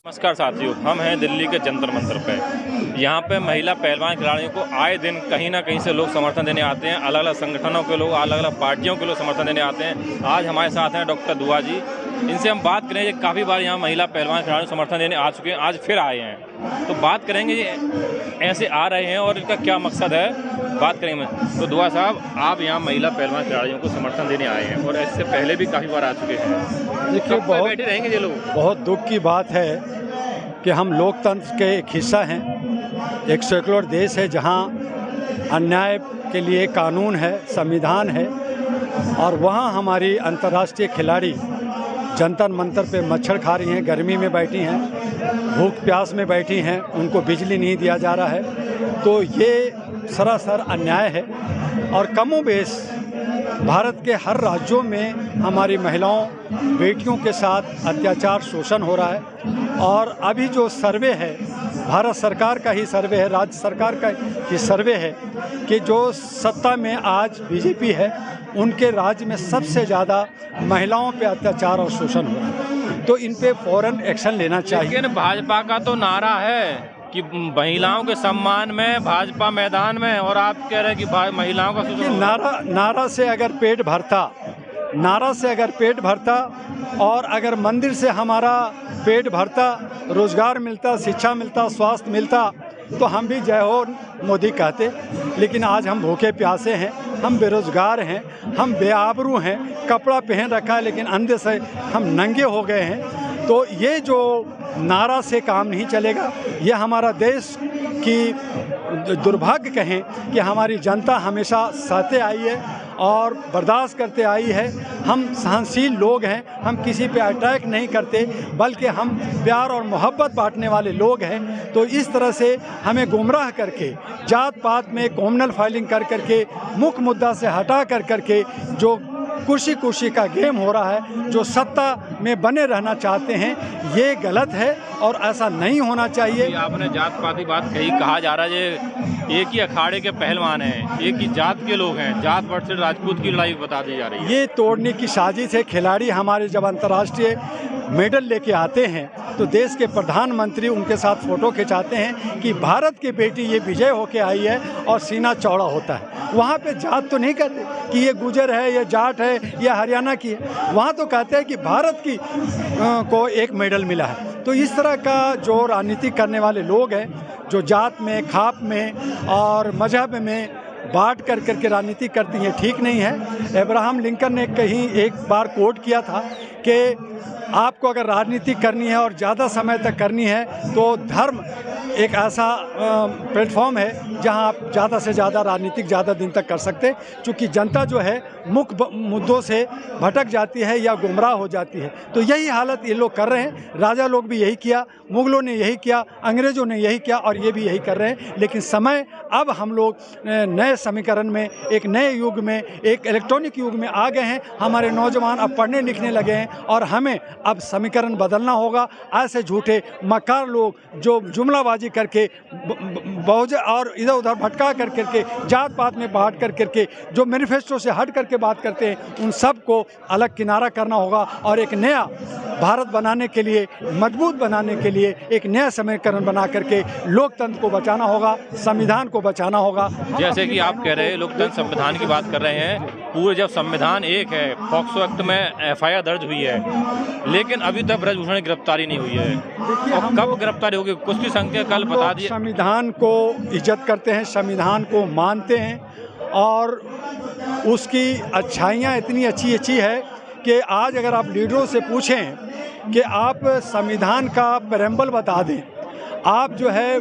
नमस्कार साथियों, हम हैं दिल्ली के जंतर मंतर पे। यहाँ पे महिला पहलवान खिलाड़ियों को आए दिन कहीं ना कहीं से लोग समर्थन देने आते हैं। अलग अलग संगठनों के लोग, अलग अलग पार्टियों के लोग समर्थन देने आते हैं। आज हमारे साथ हैं डॉक्टर दुआ जी। इनसे हम बात करेंगे। काफ़ी बार यहाँ महिला पहलवान खिलाड़ियों को समर्थन देने आ चुके हैं, आज फिर आए हैं, तो बात करेंगे ये ऐसे आ रहे हैं और इनका क्या मकसद है, बात करेंगे। तो दुआ साहब, आप यहाँ महिला पहलवान खिलाड़ियों को समर्थन देने आए हैं और इससे पहले भी काफ़ी बार आ चुके हैं। देखिए, बैठे रहेंगे ये लोग। बहुत दुख की बात है कि हम लोकतंत्र के एक हिस्सा हैं। एक सेकुलर देश है जहां अन्याय के लिए कानून है, संविधान है, और वहां हमारी अंतर्राष्ट्रीय खिलाड़ी जंतर मंतर पे मच्छर खा रही हैं, गर्मी में बैठी हैं, भूख प्यास में बैठी हैं, उनको बिजली नहीं दिया जा रहा है। तो ये सरासर अन्याय है और कमोबेश भारत के हर राज्यों में हमारी महिलाओं, बेटियों के साथ अत्याचार, शोषण हो रहा है। और अभी जो सर्वे है, भारत सरकार का ही सर्वे है, राज्य सरकार का ही सर्वे है कि जो सत्ता में आज बीजेपी है, उनके राज्य में सबसे ज़्यादा महिलाओं पे अत्याचार और शोषण हो रहा है। तो इन पे फौरन एक्शन लेना चाहिए। लेकिन भाजपा का तो नारा है कि महिलाओं के सम्मान में भाजपा मैदान में, और आप कह रहे हैं कि महिलाओं का शोषण। नारा से अगर पेट भरता, नारा से अगर पेट भरता और अगर मंदिर से हमारा पेट भरता, रोजगार मिलता, शिक्षा मिलता, स्वास्थ्य मिलता, तो हम भी जय हो मोदी कहते। लेकिन आज हम भूखे प्यासे हैं, हम बेरोजगार हैं, हम बेआबरू हैं, कपड़ा पहन रखा है लेकिन अंधे से हम नंगे हो गए हैं। तो ये जो नारा से काम नहीं चलेगा। ये हमारा देश की दुर्भाग्य कहें कि हमारी जनता हमेशा सहते आई है और बर्दाश्त करते आई है। हम सहनशील लोग हैं, हम किसी पे अटैक नहीं करते, बल्कि हम प्यार और मोहब्बत बांटने वाले लोग हैं। तो इस तरह से हमें गुमराह करके, जात पात में कॉम्युनल फाइलिंग कर करके, मुख्य मुद्दा से हटा कर करके जो कुर्सी का गेम हो रहा है, जो सत्ता में बने रहना चाहते हैं, ये गलत है और ऐसा नहीं होना चाहिए। आपने जात पात की बात कही, कहा जा रहा है ये एक ही अखाड़े के पहलवान हैं, एक ही जात के लोग हैं, जात वर्सेस राजपूत की लड़ाई बता दी जा रही है। ये तोड़ने की साजिश है। खिलाड़ी हमारे जब अंतर्राष्ट्रीय मेडल लेके आते हैं तो देश के प्रधानमंत्री उनके साथ फ़ोटो खिंचाते हैं कि भारत की बेटी ये विजय होके आई है, और सीना चौड़ा होता है। वहाँ पे जात तो नहीं कहते कि ये गुजर है, ये जाट है, ये हरियाणा की है। वहाँ तो कहते हैं कि भारत की को एक मेडल मिला है। तो इस तरह का जो राजनीति करने वाले लोग हैं, जो जात में, खाप में और मजहब में बांट कर करके राजनीति करती हैं, ठीक नहीं है। अब्राहम लिंकन ने कहीं एक बार कोट किया था कि आपको अगर राजनीति करनी है और ज़्यादा समय तक करनी है तो धर्म एक ऐसा प्लेटफॉर्म है जहां आप ज़्यादा से ज़्यादा राजनीतिक ज़्यादा दिन तक कर सकते हैं। चूँकि जनता जो है मुख्य मुद्दों से भटक जाती है या गुमराह हो जाती है। तो यही हालत ये लोग कर रहे हैं। राजा लोग भी यही किया, मुगलों ने यही किया, अंग्रेज़ों ने यही किया, और ये भी यही कर रहे हैं। लेकिन समय, अब हम लोग नए समीकरण में, एक नए युग में, एक इलेक्ट्रॉनिक युग में आ गए हैं। हमारे नौजवान अब पढ़ने लिखने लगे हैं और हमें अब समीकरण बदलना होगा। ऐसे झूठे मक्कार लोग जो जुमलाबाजी करके बहुज और इधर उधर भटका कर करके, जात पात में बांट कर करके, जो मैनिफेस्टो से हट करके बात करते हैं, उन सब को अलग किनारा करना होगा और एक नया भारत बनाने के लिए, मजबूत बनाने के लिए एक नया समीकरण बना करके लोकतंत्र को बचाना होगा, संविधान को बचाना होगा। जैसे कि आप कह रहे हैं लोकतंत्र संविधान की बात कर रहे हैं, पूरे जब संविधान एक है, पॉक्सो एक्ट में FIR दर्ज हुई है, लेकिन अभी तक ब्रजभूषण की गिरफ्तारी नहीं हुई है। और कब गिरफ्तारी होगी, कुछ की संख्या कल बता दी। संविधान को इज्जत करते हैं, संविधान को मानते हैं, और उसकी अच्छाइयाँ इतनी अच्छी है कि आज अगर आप लीडरों से पूछें कि आप संविधान का प्रेम्बल बता दें, आप जो है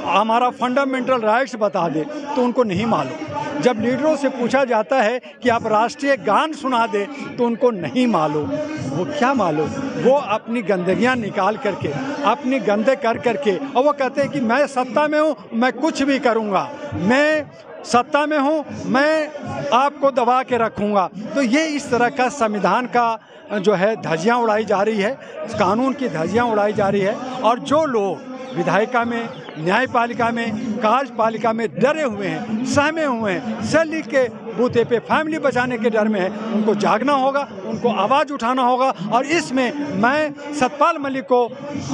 हमारा फंडामेंटल राइट्स बता दें, तो उनको नहीं मालूम। जब लीडरों से पूछा जाता है कि आप राष्ट्रीय गान सुना दें, तो उनको नहीं मालूम। वो क्या मालूम, वो अपनी गंदगियां निकाल करके, अपनी गंदे कर करके, और वो कहते हैं कि मैं सत्ता में हूँ, मैं कुछ भी करूँगा, मैं सत्ता में हूँ, मैं आपको दबा के रखूँगा। तो ये इस तरह का संविधान का जो है धज्जियाँ उड़ाई जा रही है, कानून की धज्जियाँ उड़ाई जा रही है। और जो लोग विधायिका में न्यायपालिका में, कार्यपालिका में डरे हुए हैं, सहमे हुए हैं, सैलरी के बूते पे फैमिली बचाने के डर में है। उनको जागना होगा, उनको आवाज़ उठाना होगा। और इसमें मैं सतपाल मलिक को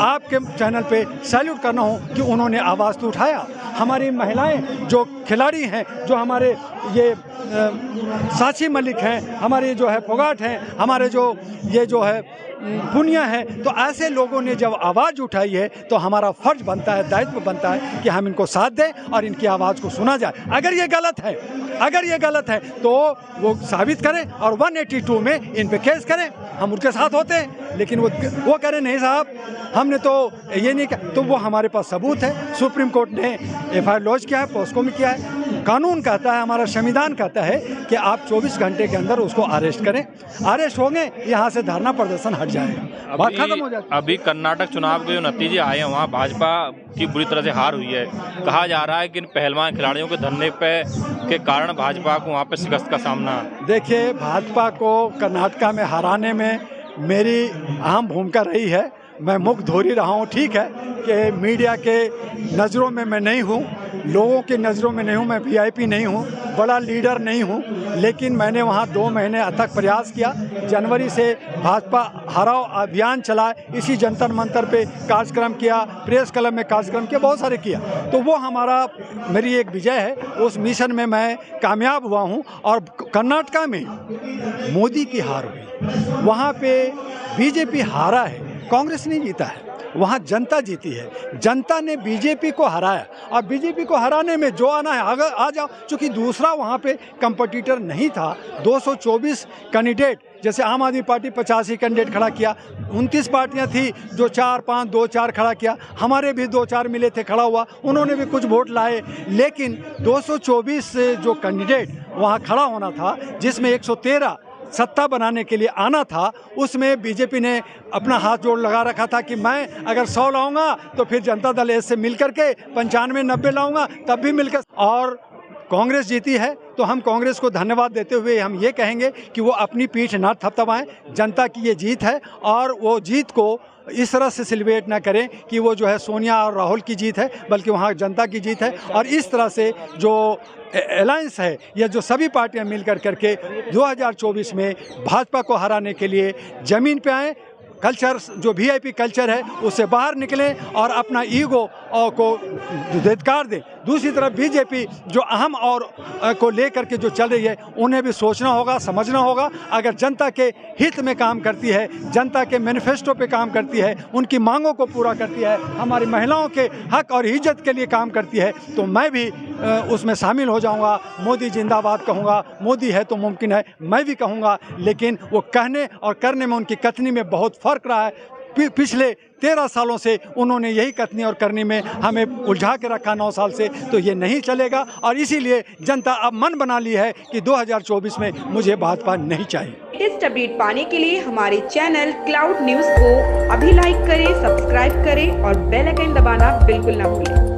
आपके चैनल पे सैल्यूट करना हूँ कि उन्होंने आवाज़ तो उठाया। हमारी महिलाएं जो खिलाड़ी हैं, जो हमारे ये साक्षी मलिक हैं, हमारे जो है फोगाट हैं, हमारे जो ये जो है पुनिया है, तो ऐसे लोगों ने जब आवाज़ उठाई है तो हमारा फ़र्ज बनता है, दायित्व बनता है कि हम इनको साथ दें और इनकी आवाज़ को सुना जाए। अगर ये गलत है तो वो साबित करें और 182 में इन पे केस करें, हम उनके साथ होते हैं। लेकिन वो करें नहीं साहब, हमने तो ये नहीं किया, तो वो हमारे पास सबूत है। सुप्रीम कोर्ट ने FIR लॉन्च किया है, पॉस्को में किया है। कानून कहता है, हमारा संविधान कहता है कि आप 24 घंटे के अंदर उसको अरेस्ट करें। अरेस्ट होंगे, यहाँ से धरना प्रदर्शन हट जाएगा, बात खत्म हो जाएगी। अभी कर्नाटक चुनाव के जो नतीजे आए हैं वहाँ भाजपा की बुरी तरह से हार हुई है। कहा जा रहा है कि इन पहलवान खिलाड़ियों के धरने के कारण भाजपा को वहाँ पे शिकस्त का सामना। देखिए, भाजपा को कर्नाटका में हराने में मेरी अहम भूमिका रही है। मैं मुख धोरी रहा हूँ। ठीक है कि मीडिया के नज़रों में मैं नहीं हूँ, लोगों की नज़रों में नहीं हूँ, मैं VIP नहीं हूँ, बड़ा लीडर नहीं हूँ, लेकिन मैंने वहाँ 2 महीने अथक प्रयास किया। जनवरी से भाजपा हराओ अभियान चला, इसी जंतर मंतर पे कार्यक्रम किया, प्रेस क्लब में कार्यक्रम किया, बहुत सारे किया। तो वो मेरी एक विजय है। उस मिशन में मैं कामयाब हुआ हूँ। और कर्नाटका में मोदी की हार हुई, वहाँ पे BJP हारा है, कांग्रेस नहीं जीता है, वहाँ जनता जीती है। जनता ने BJP को हराया और BJP को हराने में जो आना है अगर आ जाओ। चूँकि दूसरा वहाँ पे कंपटीटर नहीं था, 224 कैंडिडेट, जैसे आम आदमी पार्टी 85 कैंडिडेट खड़ा किया, 29 पार्टियां थी जो 4, 5, 2, 4 खड़ा किया। हमारे भी 2, 4 मिले थे, खड़ा हुआ, उन्होंने भी कुछ वोट लाए। लेकिन 224 जो कैंडिडेट वहाँ खड़ा होना था, जिसमें 113 सत्ता बनाने के लिए आना था, उसमें BJP ने अपना हाथ जोड़ लगा रखा था कि मैं अगर 100 लाऊंगा तो फिर जनता दल एस से मिल करके 95-90 लाऊंगा, तब भी मिलकर। और कांग्रेस जीती है तो हम कांग्रेस को धन्यवाद देते हुए हम ये कहेंगे कि वो अपनी पीठ ना थपथपाएं। जनता की ये जीत है और वो जीत को इस तरह से सेलिब्रेट ना करें कि वो जो है सोनिया और राहुल की जीत है, बल्कि वहाँ जनता की जीत है। और इस तरह से जो अलायंस है, या जो सभी पार्टियां मिलकर करके 2024 में भाजपा को हराने के लिए ज़मीन पे आएँ। कल्चर जो VIP कल्चर है उससे बाहर निकलें और अपना ईगो को धिक्कार दें। दूसरी तरफ BJP जो अहम और को लेकर के जो चल रही है, उन्हें भी सोचना होगा, समझना होगा। अगर जनता के हित में काम करती है, जनता के मैनिफेस्टो पे काम करती है, उनकी मांगों को पूरा करती है, हमारी महिलाओं के हक और इज्जत के लिए काम करती है, तो मैं भी उसमें शामिल हो जाऊंगा। मोदी जिंदाबाद कहूँगा, मोदी है तो मुमकिन है मैं भी कहूँगा। लेकिन वो कहने और करने में, उनकी कथनी में बहुत फ़र्क रहा है। पिछले 13 सालों से उन्होंने यही कथनी और करनी में हमें उलझा के रखा, 9 साल से, तो ये नहीं चलेगा। और इसीलिए जनता अब मन बना ली है कि 2024 में मुझे भाजपा नहीं चाहिए। लेटेस्ट अपडेट पाने के लिए हमारे चैनल क्लाउड न्यूज़ को अभी लाइक करें, सब्सक्राइब करें और बेल आइकन दबाना बिल्कुल ना भूलें।